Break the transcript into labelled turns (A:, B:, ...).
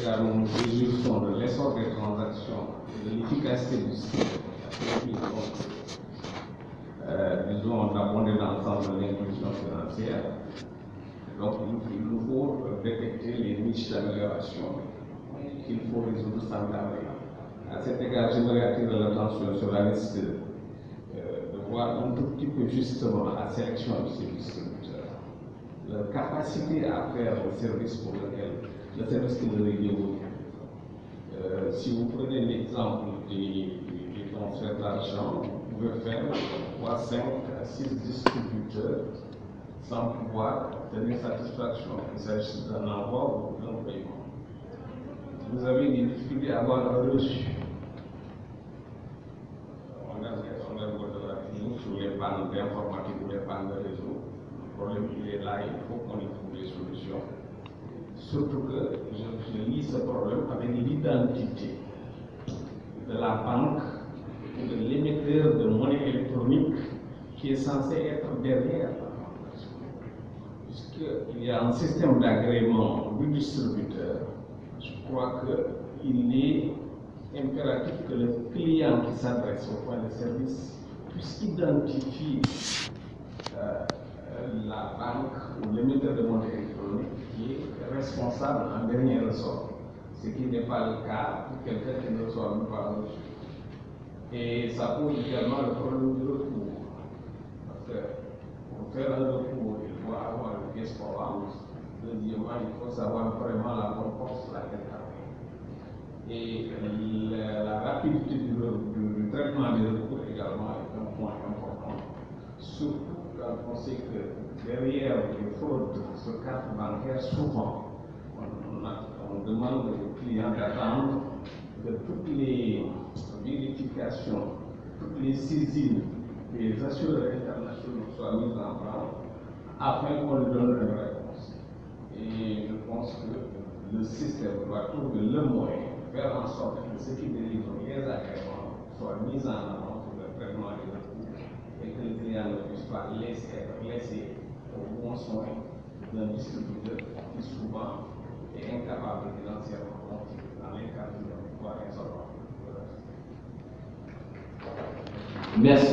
A: également nous réjouissons de l'essor des transactions et de l'efficacité du système. Disons, d'abonder l'ensemble de l'inclusion financière. Donc, il nous faut détecter les niches d'amélioration qu'il faut résoudre sans tarder. À cet égard, j'aimerais attirer l'attention sur la liste de voir un tout petit peu justement la sélection de ces distributeurs, leur capacité à faire le service pour lequel le service qui leur est dévolu. Si vous prenez l'exemple des transferts d'argent, vous pouvez faire 3, 5 à 6 distributeurs sans pouvoir obtenir satisfaction, qu'il s'agisse d'un envoi ou d'un paiement. Vous avez des difficultés à avoir un reçu. On a de la clinique sur les pannes d'informatique ou les pannes de réseau. Le problème il est là, il faut qu'on y trouve des solutions. Surtout que je lis ce problème avec l'identité de la banque ou de l'émetteur de monnaie électronique qui est censé être derrière la transaction. Puisqu'il y a un système d'agrément du distributeur, je crois qu'il est impératif que le client qui s'adresse au point de service puisse identifier la banque ou l'émetteur de monnaie électronique qui est responsable en dernier ressort, ce qui n'est pas le cas pour quelqu'un qui ne reçoit même pas reçu. Et ça pose également le problème du recours. Parce que pour faire un recours, il faut avoir une pièce probante. Deuxièmement, il faut savoir vraiment la bonne force sur laquelle travailler. Et la rapidité du traitement des recours également est un point important. Surtout quand on sait que derrière les fraudes sur carte bancaire, souvent, on demande aux clients d'attendre que toutes les vérifications, toutes les saisines des assureurs internationaux soient mises en place afin qu'on lui donne une réponse. Et je pense que le système doit trouver le moyen de faire en sorte que ceux qui délivrent les agréments soient mis en avant pour le traitement des recours et que le client ne puisse pas être laissé au bon soin d'un distributeur qui souvent est incapable financièrement dans les cas de pouvoir insolvent.
B: Merci.